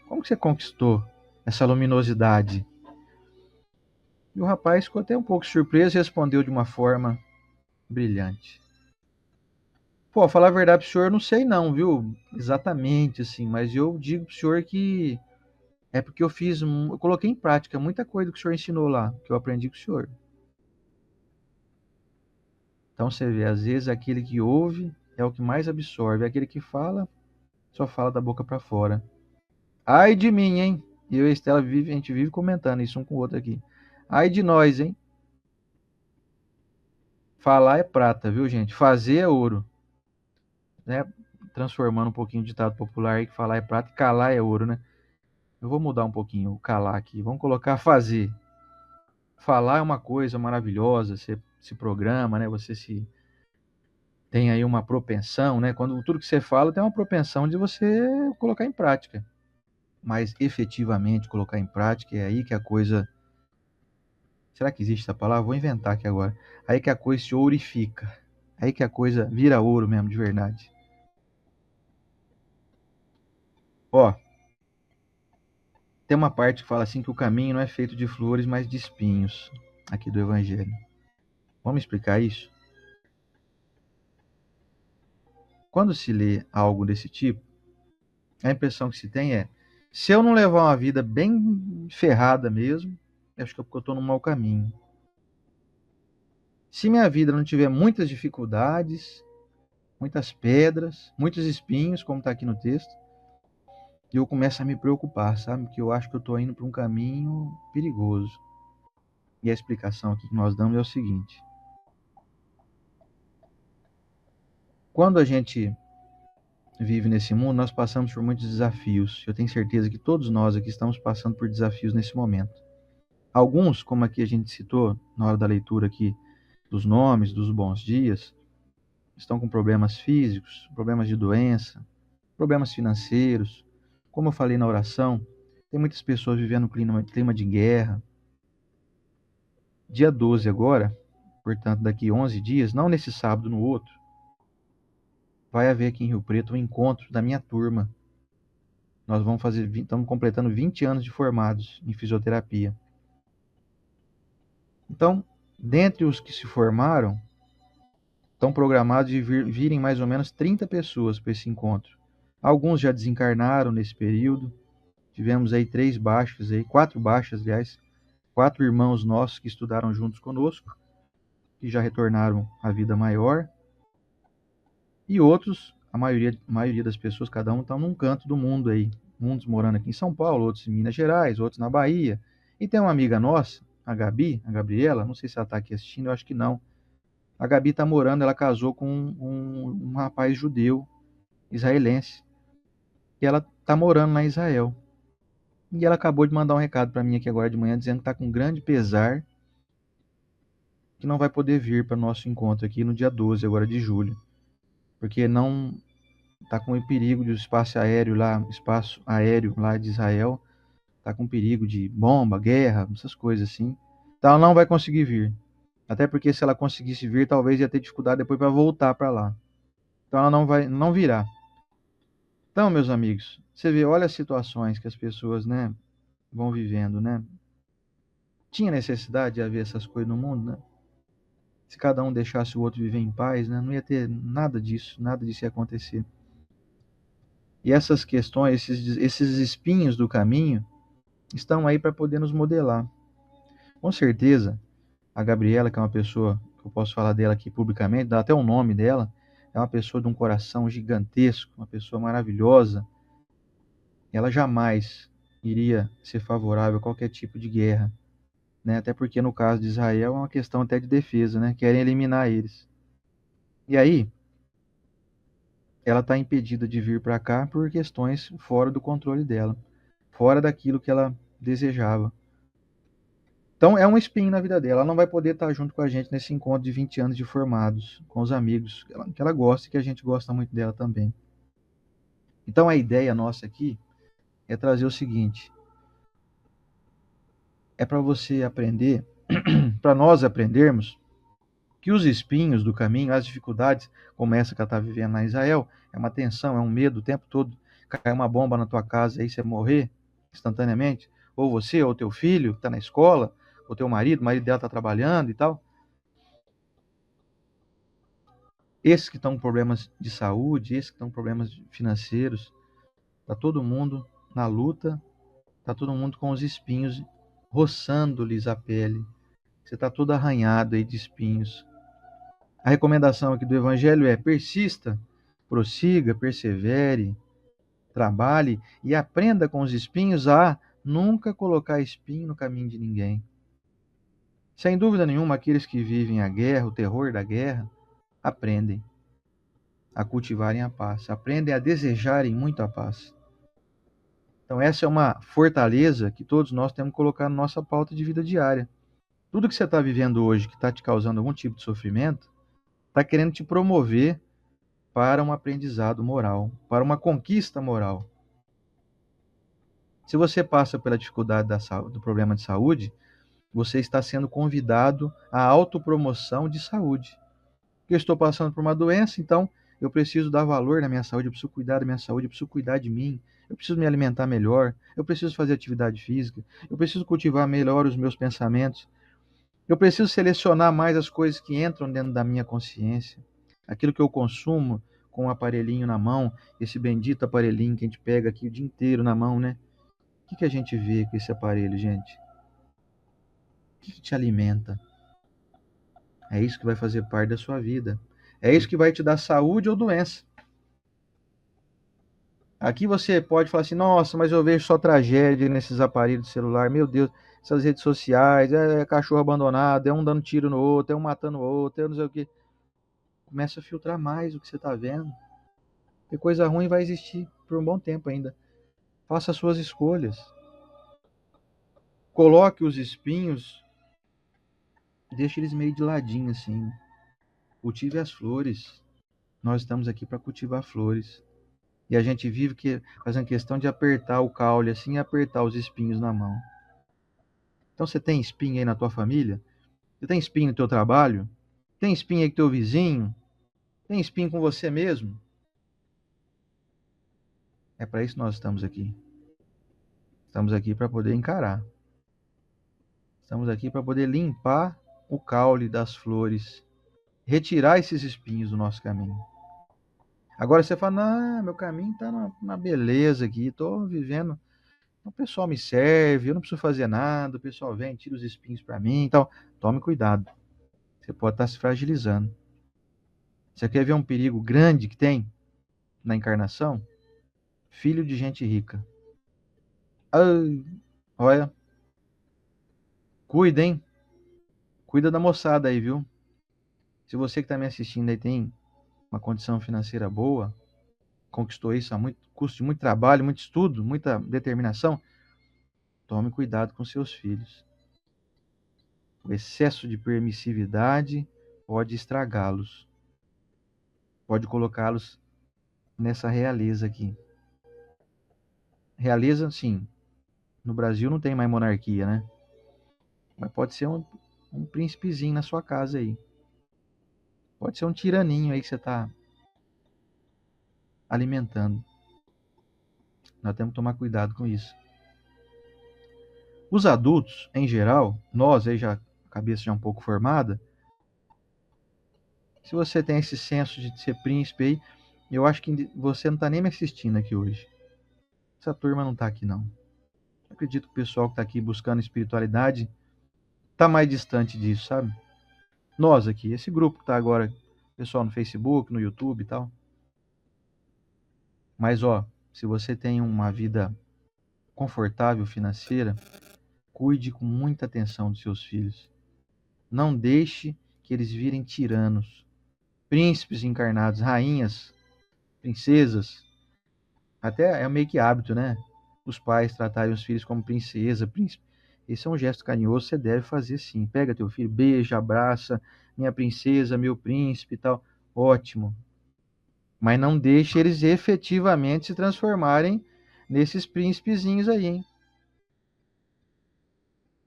S1: Como que você conquistou essa luminosidade? E o rapaz ficou até um pouco surpreso e respondeu de uma forma brilhante. Pô, falar a verdade pro senhor, eu não sei não, viu? Exatamente, assim, mas eu digo pro senhor que é porque eu coloquei em prática muita coisa que o senhor ensinou lá, que eu aprendi com o senhor. Então você vê, às vezes aquele que ouve é o que mais absorve, aquele que fala, só fala da boca para fora. Ai de mim, hein? E eu e a Estela, a gente vive comentando isso um com o outro aqui. Ai de nós, hein? Falar é prata, viu, gente? Fazer é ouro. Né? Transformando um pouquinho o ditado popular aí, que falar é prata e calar é ouro, né? Eu vou mudar um pouquinho o calar aqui. Vamos colocar fazer. Falar é uma coisa maravilhosa, você se programa, né? Você se tem aí uma propensão, né? Quando tudo que você fala tem uma propensão de você colocar em prática. Mas efetivamente colocar em prática é aí que a coisa. Será que existe essa palavra? Vou inventar aqui agora. Aí que a coisa se ourifica. Aí que a coisa vira ouro mesmo, de verdade. Ó, tem uma parte que fala assim que o caminho não é feito de flores, mas de espinhos, aqui do Evangelho. Vamos explicar isso? Quando se lê algo desse tipo, a impressão que se tem é: se eu não levar uma vida bem ferrada mesmo, eu acho que é porque eu estou no mau caminho. Se minha vida não tiver muitas dificuldades, muitas pedras, muitos espinhos, como está aqui no texto, eu começo a me preocupar, sabe? Que eu acho que eu estou indo para um caminho perigoso. E a explicação aqui que nós damos é o seguinte: quando a gente vive nesse mundo, nós passamos por muitos desafios. Eu tenho certeza que todos nós aqui estamos passando por desafios nesse momento. Alguns, como aqui a gente citou na hora da leitura aqui dos nomes, dos bons dias, estão com problemas físicos, problemas de doença, problemas financeiros, Como eu falei na oração, tem muitas pessoas vivendo um clima de guerra. Dia 12 agora, portanto daqui 11 dias, não nesse sábado, no outro, vai haver aqui em Rio Preto um encontro da minha turma. Nós estamos completando 20 anos de formados em fisioterapia. Então, dentre os que se formaram, estão programados de virem mais ou menos 30 pessoas para esse encontro. Alguns já desencarnaram nesse período. Tivemos aí 4 baixas, aliás, 4 irmãos nossos que estudaram juntos conosco, que já retornaram à vida maior. E outros, a maioria das pessoas, cada um está num canto do mundo aí. Uns morando aqui em São Paulo, outros em Minas Gerais, outros na Bahia. E tem uma amiga nossa, a Gabi, a Gabriela, não sei se ela está aqui assistindo, eu acho que não. A Gabi está morando, ela casou com um rapaz judeu, israelense. E ela está morando lá em Israel. E ela acabou de mandar um recado para mim aqui agora de manhã, dizendo que está com grande pesar que não vai poder vir para o nosso encontro aqui no dia 12 agora de julho. Porque não está com o perigo de espaço aéreo lá de Israel, está com perigo de bomba, guerra, essas coisas assim. Então ela não vai conseguir vir. Até porque se ela conseguisse vir, talvez ia ter dificuldade depois para voltar para lá. Então ela não virá. Então, meus amigos, você vê, olha as situações que as pessoas, né, vão vivendo, né? Tinha necessidade de haver essas coisas no mundo, né? Se cada um deixasse o outro viver em paz, né, não ia ter nada disso ia acontecer. E essas questões, esses espinhos do caminho, estão aí para poder nos modelar. Com certeza, a Gabriela, que é uma pessoa, que eu posso falar dela aqui publicamente, dá até o nome dela, é uma pessoa de um coração gigantesco, uma pessoa maravilhosa. Ela jamais iria ser favorável a qualquer tipo de guerra, né? Até porque no caso de Israel é uma questão até de defesa, né? Querem eliminar eles. E aí, ela está impedida de vir para cá por questões fora do controle dela, fora daquilo que ela desejava. Então é um espinho na vida dela. Ela não vai poder estar junto com a gente nesse encontro de 20 anos de formados, com os amigos que ela gosta e que a gente gosta muito dela também. Então a ideia nossa aqui é trazer o seguinte: é para você aprender, para nós aprendermos que os espinhos do caminho, as dificuldades, como essa que ela está vivendo na Israel, é uma tensão, é um medo o tempo todo. Cai uma bomba na tua casa aí você morrer instantaneamente, ou você, ou teu filho que está na escola, ou teu marido, o marido dela está trabalhando e tal. Esses que estão com problemas de saúde, esses que estão com problemas financeiros, está todo mundo na luta, está todo mundo com os espinhos roçando-lhes a pele. Você está todo arranhado aí de espinhos. A recomendação aqui do Evangelho é: persista, prossiga, persevere, trabalhe e aprenda com os espinhos a nunca colocar espinho no caminho de ninguém. Sem dúvida nenhuma, aqueles que vivem a guerra, o terror da guerra, aprendem a cultivarem a paz, aprendem a desejarem muito a paz. Então essa é uma fortaleza que todos nós temos que colocar na nossa pauta de vida diária. Tudo que você está vivendo hoje que está te causando algum tipo de sofrimento, está querendo te promover para um aprendizado moral, para uma conquista moral. Se você passa pela dificuldade do problema de saúde, você está sendo convidado à autopromoção de saúde. Eu estou passando por uma doença, então eu preciso dar valor na minha saúde, eu preciso cuidar da minha saúde, eu preciso cuidar de mim, eu preciso me alimentar melhor, eu preciso fazer atividade física, eu preciso cultivar melhor os meus pensamentos, eu preciso selecionar mais as coisas que entram dentro da minha consciência, aquilo que eu consumo com um aparelhinho na mão, esse bendito aparelhinho que a gente pega aqui o dia inteiro na mão, né? O que a gente vê com esse aparelho, gente? O que te alimenta? É isso que vai fazer parte da sua vida. É isso que vai te dar saúde ou doença. Aqui você pode falar assim: nossa, mas eu vejo só tragédia nesses aparelhos de celular. Meu Deus, essas redes sociais, é cachorro abandonado, é um dando tiro no outro, é um matando o outro, é não sei o quê. Começa a filtrar mais o que você está vendo. Porque coisa ruim vai existir por um bom tempo ainda. Faça as suas escolhas. Coloque os espinhos, deixe eles meio de ladinho assim. Cultive as flores. Nós estamos aqui para cultivar flores. E a gente vive fazendo questão de apertar o caule assim e apertar os espinhos na mão. Então você tem espinho aí na tua família? Você tem espinho no teu trabalho? Tem espinho aí com teu vizinho? Tem espinho com você mesmo? É para isso que nós estamos aqui. Estamos aqui para poder encarar. Estamos aqui para poder limpar o caule das flores, retirar esses espinhos do nosso caminho. Agora você fala, não, meu caminho está na beleza aqui, estou vivendo. O pessoal me serve, eu não preciso fazer nada, o pessoal vem, tira os espinhos para mim, então tome cuidado. Você pode estar se fragilizando. Você quer ver um perigo grande que tem na encarnação? Filho de gente rica. Ai, olha, cuida, hein? Cuida da moçada aí, viu? Se você que está me assistindo aí tem uma condição financeira boa, conquistou isso a muito custo de muito trabalho, muito estudo, muita determinação, tome cuidado com seus filhos. O excesso de permissividade pode estragá-los, pode colocá-los nessa realeza aqui. Realeza, sim. No Brasil não tem mais monarquia, né? Mas pode ser um príncipezinho na sua casa aí. Pode ser um tiraninho aí que você está alimentando. Nós temos que tomar cuidado com isso. Os adultos, em geral, nós aí já, a cabeça já um pouco formada, se você tem esse senso de ser príncipe aí, eu acho que você não está nem me assistindo aqui hoje. Essa turma não está aqui, não. Eu acredito que o pessoal que está aqui buscando espiritualidade está mais distante disso, sabe? Nós aqui, esse grupo que está agora, pessoal no Facebook, no YouTube e tal. Mas, ó, se você tem uma vida confortável financeira, cuide com muita atenção dos seus filhos. Não deixe que eles virem tiranos, príncipes encarnados, rainhas, princesas. Até é meio que hábito, né? Os pais tratarem os filhos como princesa, príncipe. Esse é um gesto carinhoso, você deve fazer sim. Pega teu filho, beija, abraça, minha princesa, meu príncipe e tal. Ótimo. Mas não deixe eles efetivamente se transformarem nesses príncipezinhos aí, hein?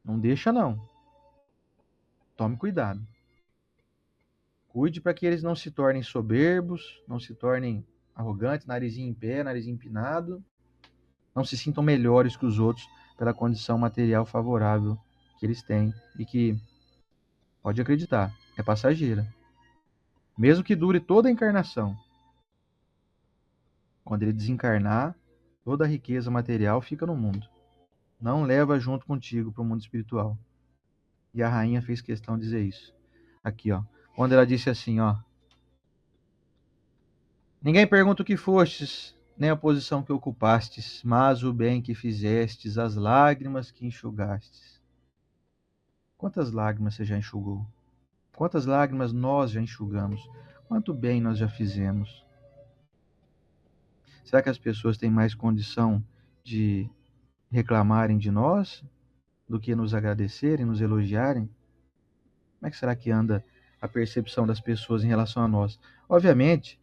S1: Não deixa, não. Tome cuidado. Cuide para que eles não se tornem soberbos, não se tornem arrogantes, narizinho em pé, narizinho empinado, não se sintam melhores que os outros pela condição material favorável que eles têm e que, pode acreditar, é passageira. Mesmo que dure toda a encarnação, quando ele desencarnar, toda a riqueza material fica no mundo. Não leva junto contigo para o mundo espiritual. E a rainha fez questão de dizer isso. Aqui, ó. Quando ela disse assim, ó: ninguém pergunta o que fostes, nem a posição que ocupastes, mas o bem que fizestes, as lágrimas que enxugastes. Quantas lágrimas você já enxugou? Quantas lágrimas nós já enxugamos? Quanto bem nós já fizemos? Será que as pessoas têm mais condição de reclamarem de nós do que nos agradecerem, nos elogiarem? Como é que será que anda a percepção das pessoas em relação a nós? Obviamente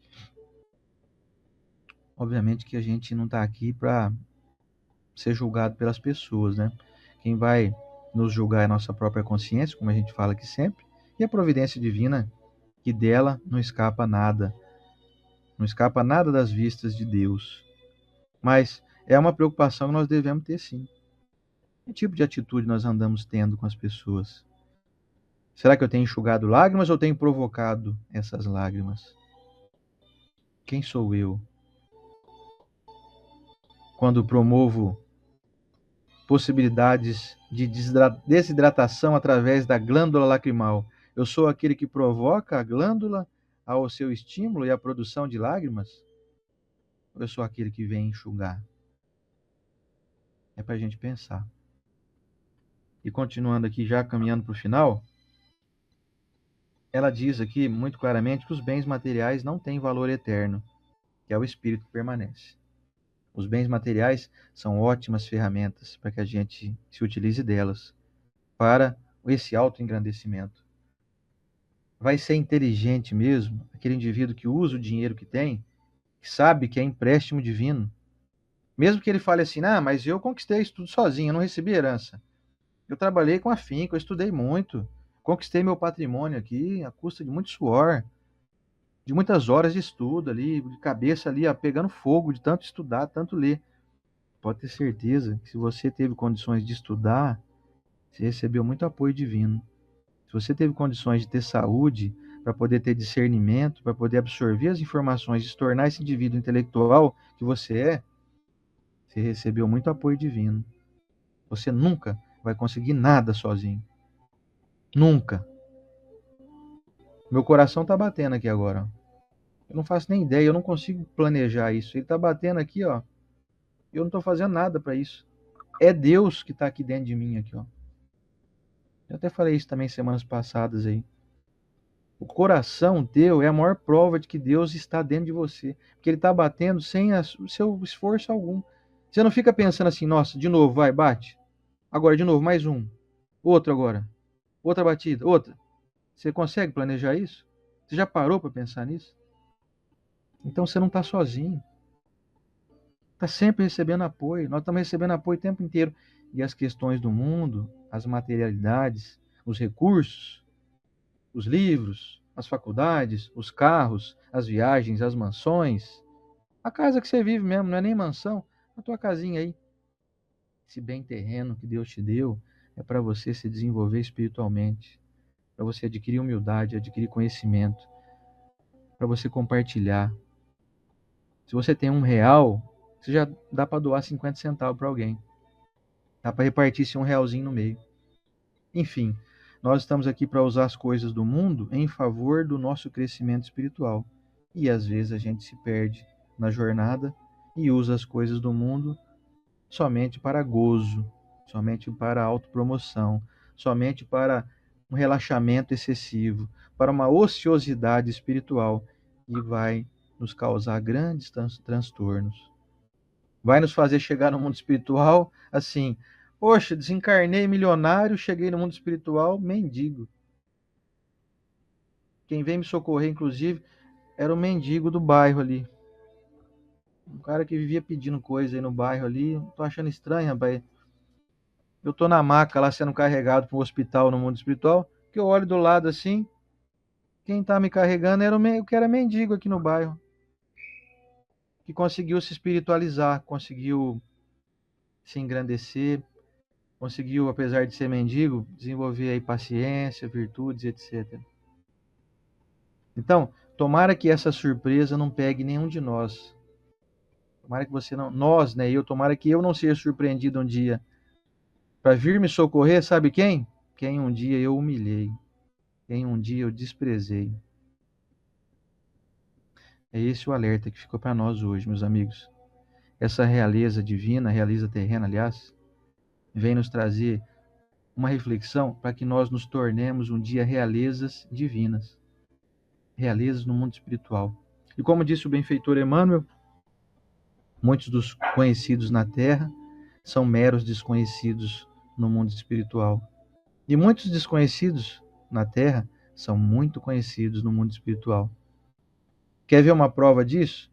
S1: que a gente não está aqui para ser julgado pelas pessoas, né? Quem vai nos julgar é a nossa própria consciência, como a gente fala aqui sempre, e a providência divina, que dela não escapa nada. Não escapa nada das vistas de Deus. Mas é uma preocupação que nós devemos ter sim. Que tipo de atitude nós andamos tendo com as pessoas? Será que eu tenho enxugado lágrimas ou tenho provocado essas lágrimas? Quem sou eu? Quando promovo possibilidades de desidratação através da glândula lacrimal, eu sou aquele que provoca a glândula ao seu estímulo e à produção de lágrimas? Ou eu sou aquele que vem enxugar? É para a gente pensar. E continuando aqui, já caminhando para o final, ela diz aqui muito claramente que os bens materiais não têm valor eterno, que é o espírito que permanece. Os bens materiais são ótimas ferramentas para que a gente se utilize delas para esse autoengrandecimento. Vai ser inteligente mesmo aquele indivíduo que usa o dinheiro que tem, que sabe que é empréstimo divino. Mesmo que ele fale assim, mas eu conquistei isso tudo sozinho, eu não recebi herança. Eu trabalhei com afinco, eu estudei muito, conquistei meu patrimônio aqui, à custa de muito suor, de muitas horas de estudo ali, de cabeça ali, ó, pegando fogo, de tanto estudar, tanto ler. Pode ter certeza que se você teve condições de estudar, você recebeu muito apoio divino. Se você teve condições de ter saúde, para poder ter discernimento, para poder absorver as informações, de se tornar esse indivíduo intelectual que você é, você recebeu muito apoio divino. Você nunca vai conseguir nada sozinho. Nunca. Meu coração está batendo aqui agora. Eu não faço nem ideia, eu não consigo planejar isso. Ele está batendo aqui, ó. Eu não estou fazendo nada para isso. É Deus que está aqui dentro de mim, aqui, ó. Eu até falei isso também semanas passadas aí. O coração teu é a maior prova de que Deus está dentro de você. Porque ele está batendo sem o seu esforço algum. Você não fica pensando assim, nossa, de novo, vai, bate. Agora, de novo, mais um. Outro agora. Outra batida, outra. Você consegue planejar isso? Você já parou para pensar nisso? Então você não está sozinho. Está sempre recebendo apoio. Nós estamos recebendo apoio o tempo inteiro. E as questões do mundo, as materialidades, os recursos, os livros, as faculdades, os carros, as viagens, as mansões, a casa que você vive mesmo, não é nem mansão, a tua casinha aí. Esse bem terreno que Deus te deu é para você se desenvolver espiritualmente, para você adquirir humildade, adquirir conhecimento, para você compartilhar. Se você tem R$ 1, você já dá para doar 50 centavos para alguém. Dá para repartir esse R$ 1 no meio. Enfim, nós estamos aqui para usar as coisas do mundo em favor do nosso crescimento espiritual. E às vezes a gente se perde na jornada e usa as coisas do mundo somente para gozo, somente para autopromoção, somente para um relaxamento excessivo, para uma ociosidade espiritual e vai nos causar grandes transtornos. Vai nos fazer chegar no mundo espiritual assim, poxa, desencarnei milionário, cheguei no mundo espiritual mendigo. Quem veio me socorrer, inclusive, era o mendigo do bairro ali. Um cara que vivia pedindo coisa aí no bairro ali. Tô achando estranho, rapaz. Eu tô na maca lá sendo carregado para um hospital no mundo espiritual, que eu olho do lado assim, quem tá me carregando era o que era mendigo aqui no bairro, que conseguiu se espiritualizar, conseguiu se engrandecer, conseguiu, apesar de ser mendigo, desenvolver aí paciência, virtudes, etc. Então, tomara que essa surpresa não pegue nenhum de nós. Tomara que você não, nós, né, tomara que eu não seja surpreendido um dia para vir me socorrer, sabe quem? Quem um dia eu humilhei, quem um dia eu desprezei. É esse o alerta que ficou para nós hoje, meus amigos. Essa realeza divina, realeza terrena, aliás, vem nos trazer uma reflexão para que nós nos tornemos um dia realezas divinas, realezas no mundo espiritual. E como disse o benfeitor Emmanuel, muitos dos conhecidos na Terra são meros desconhecidos no mundo espiritual. E muitos desconhecidos na Terra são muito conhecidos no mundo espiritual. Quer ver uma prova disso?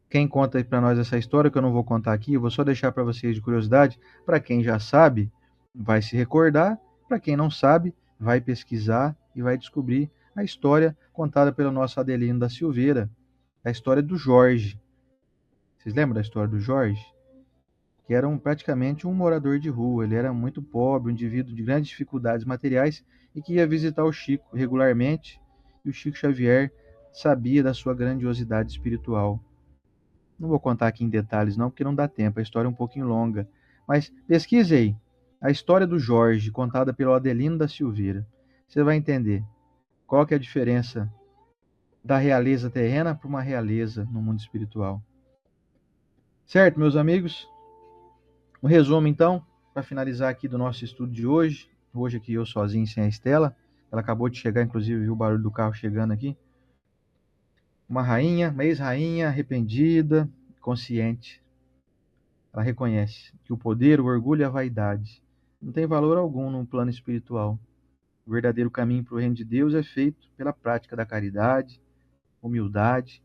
S1: Quem conta aí para nós essa história, que eu não vou contar aqui, eu vou só deixar para vocês de curiosidade. Para quem já sabe, vai se recordar. Para quem não sabe, vai pesquisar e vai descobrir a história contada pelo nosso Adelino da Silveira, a história do Jorge. Vocês lembram da história do Jorge? Que era praticamente um morador de rua. Ele era muito pobre, um indivíduo de grandes dificuldades materiais e que ia visitar o Chico regularmente. E o Chico Xavier sabia da sua grandiosidade espiritual. Não vou contar aqui em detalhes não, porque não dá tempo, a história é um pouquinho longa. Mas pesquise aí, a história do Jorge, contada pelo Adelino da Silveira. Você vai entender qual que é a diferença da realeza terrena para uma realeza no mundo espiritual. Certo, meus amigos? Um resumo, então, para finalizar aqui do nosso estudo de hoje. Hoje aqui eu sozinho, sem a Estela. Ela acabou de chegar, inclusive viu o barulho do carro chegando aqui. Uma ex-rainha arrependida, consciente. Ela reconhece que o poder, o orgulho e a vaidade não tem valor algum no plano espiritual. O verdadeiro caminho para o reino de Deus é feito pela prática da caridade, humildade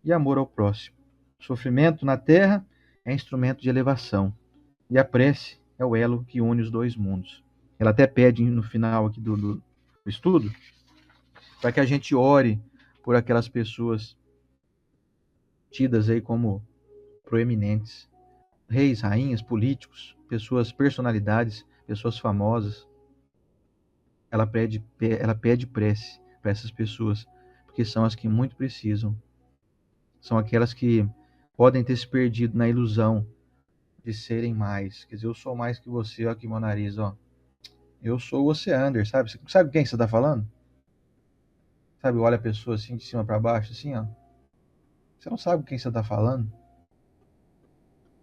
S1: e amor ao próximo. O sofrimento na terra é instrumento de elevação. E a prece é o elo que une os dois mundos. Ela até pede no final aqui do estudo para que a gente ore por aquelas pessoas tidas aí como proeminentes, reis, rainhas, políticos, pessoas, personalidades, pessoas famosas. Ela pede prece para essas pessoas, porque são as que muito precisam. São aquelas que podem ter se perdido na ilusão de serem mais. Quer dizer, eu sou mais que você, ó, aqui meu nariz, ó. Eu sou você, Ander, sabe? Sabe quem você tá falando? Sabe, olha a pessoa assim, de cima para baixo, assim, ó. Você não sabe quem você tá falando?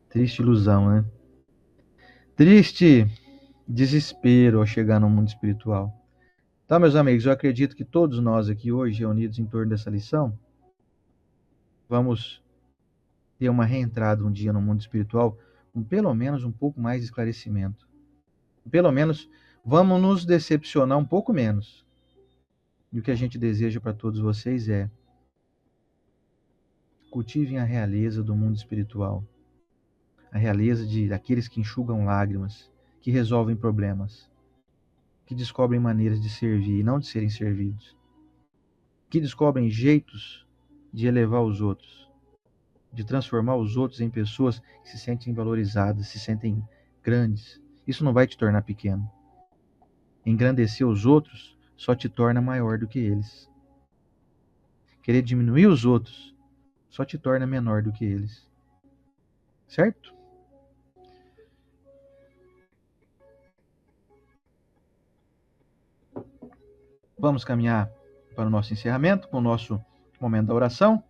S1: Triste ilusão, né? Triste desespero ao chegar no mundo espiritual. Então, meus amigos, eu acredito que todos nós aqui hoje, reunidos em torno dessa lição, vamos ter uma reentrada um dia no mundo espiritual com pelo menos um pouco mais de esclarecimento. Pelo menos vamos nos decepcionar um pouco menos. E o que a gente deseja para todos vocês é: cultivem a realeza do mundo espiritual, a realeza daqueles que enxugam lágrimas, que resolvem problemas, que descobrem maneiras de servir e não de serem servidos, que descobrem jeitos de elevar os outros, de transformar os outros em pessoas que se sentem valorizadas, se sentem grandes. Isso não vai te tornar pequeno. Engrandecer os outros só te torna maior do que eles. Querer diminuir os outros só te torna menor do que eles. Certo? Vamos caminhar para o nosso encerramento, com o nosso momento da oração.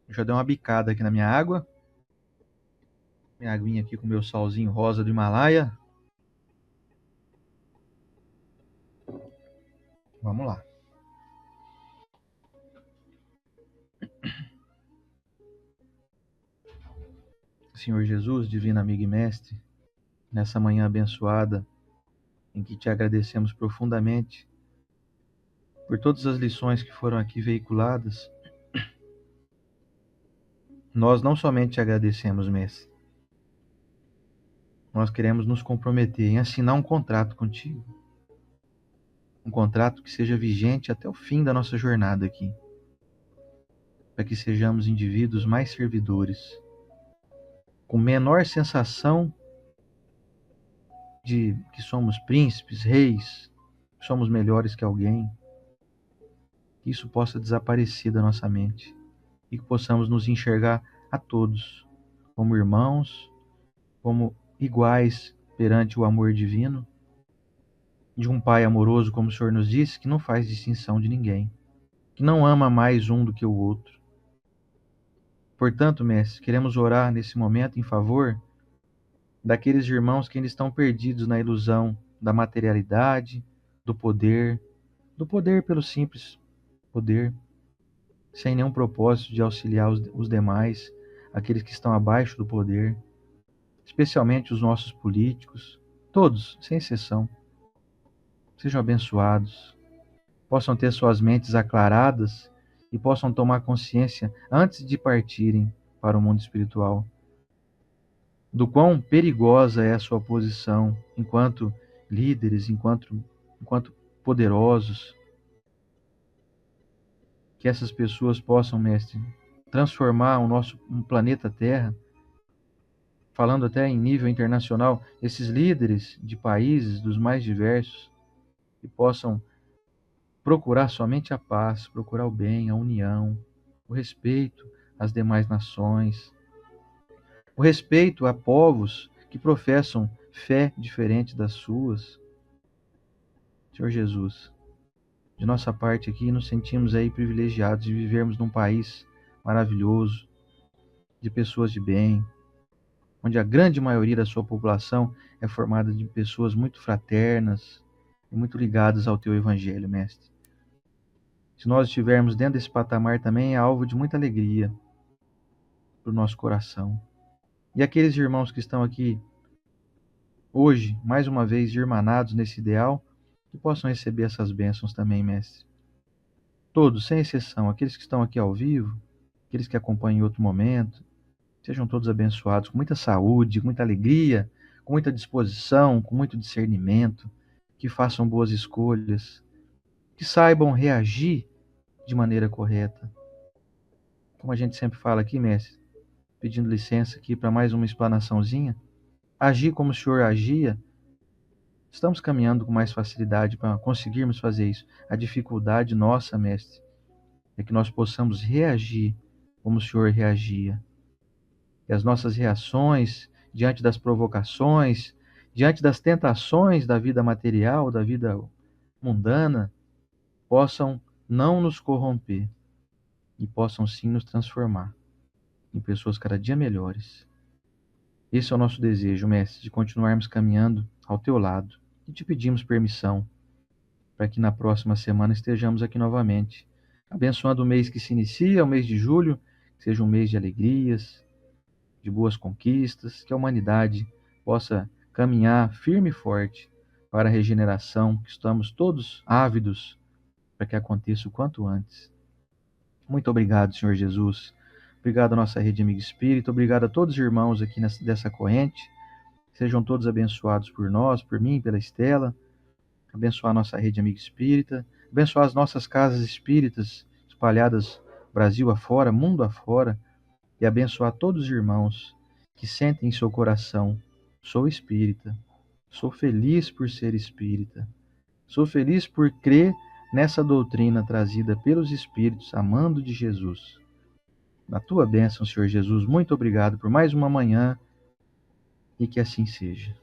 S1: Eu já dei uma bicada aqui na minha água. Minha aguinha aqui com meu salzinho rosa do Himalaia. Vamos lá. Senhor Jesus, divino amigo e mestre, nessa manhã abençoada, em que te agradecemos profundamente por todas as lições que foram aqui veiculadas, nós não somente te agradecemos, mestre, nós queremos nos comprometer em assinar um contrato contigo. Um contrato que seja vigente até o fim da nossa jornada aqui, para que sejamos indivíduos mais servidores, com menor sensação de que somos príncipes, reis, que somos melhores que alguém, que isso possa desaparecer da nossa mente e que possamos nos enxergar a todos como irmãos, como iguais perante o amor divino, de um Pai amoroso, como o Senhor nos disse, que não faz distinção de ninguém, que não ama mais um do que o outro. Portanto, mestre, queremos orar nesse momento em favor daqueles irmãos que ainda estão perdidos na ilusão da materialidade, do poder pelo simples poder, sem nenhum propósito de auxiliar os demais, aqueles que estão abaixo do poder, especialmente os nossos políticos, todos, sem exceção. Sejam abençoados, possam ter suas mentes aclaradas e possam tomar consciência antes de partirem para o mundo espiritual do quão perigosa é a sua posição enquanto líderes, enquanto poderosos. Que essas pessoas possam, mestre, transformar um planeta Terra, falando até em nível internacional, esses líderes de países dos mais diversos, que possam procurar somente a paz, procurar o bem, a união, o respeito às demais nações, o respeito a povos que professam fé diferente das suas. Senhor Jesus, de nossa parte aqui, nos sentimos aí privilegiados de vivermos num país maravilhoso, de pessoas de bem, onde a grande maioria da sua população é formada de pessoas muito fraternas e muito ligadas ao teu evangelho, mestre. Se nós estivermos dentro desse patamar também, é alvo de muita alegria para o nosso coração. E aqueles irmãos que estão aqui hoje, mais uma vez, irmanados nesse ideal, que possam receber essas bênçãos também, mestre. Todos, sem exceção, aqueles que estão aqui ao vivo, aqueles que acompanham em outro momento, Sejam todos abençoados, com muita saúde, com muita alegria, com muita disposição, com muito discernimento, que façam boas escolhas, que saibam reagir de maneira correta. Como a gente sempre fala aqui, mestre, pedindo licença aqui para mais uma explanaçãozinha, agir como o Senhor agia, estamos caminhando com mais facilidade para conseguirmos fazer isso. A dificuldade nossa, mestre, é que nós possamos reagir como o Senhor reagia. E as nossas reações diante das provocações, diante das tentações da vida material, da vida mundana, possam não nos corromper e possam sim nos transformar em pessoas cada dia melhores. Esse é o nosso desejo, mestre, de continuarmos caminhando ao teu lado. E te pedimos permissão para que na próxima semana estejamos aqui novamente, abençoando o mês que se inicia, o mês de julho, que seja um mês de alegrias, de boas conquistas, que a humanidade possa caminhar firme e forte para a regeneração, que estamos todos ávidos para que aconteça o quanto antes. Muito obrigado, Senhor Jesus. Obrigado à nossa rede Amigo Espírita, obrigado a todos os irmãos aqui dessa corrente. Sejam todos abençoados por nós, por mim, pela Estela. Abençoar a nossa rede Amigo Espírita, abençoar as nossas casas espíritas espalhadas Brasil afora, mundo afora, e abençoar todos os irmãos que sentem em seu coração: sou espírita, sou feliz por ser espírita, sou feliz por crer nessa doutrina trazida pelos espíritos, amando de Jesus. Na tua bênção, Senhor Jesus, muito obrigado por mais uma manhã e que assim seja.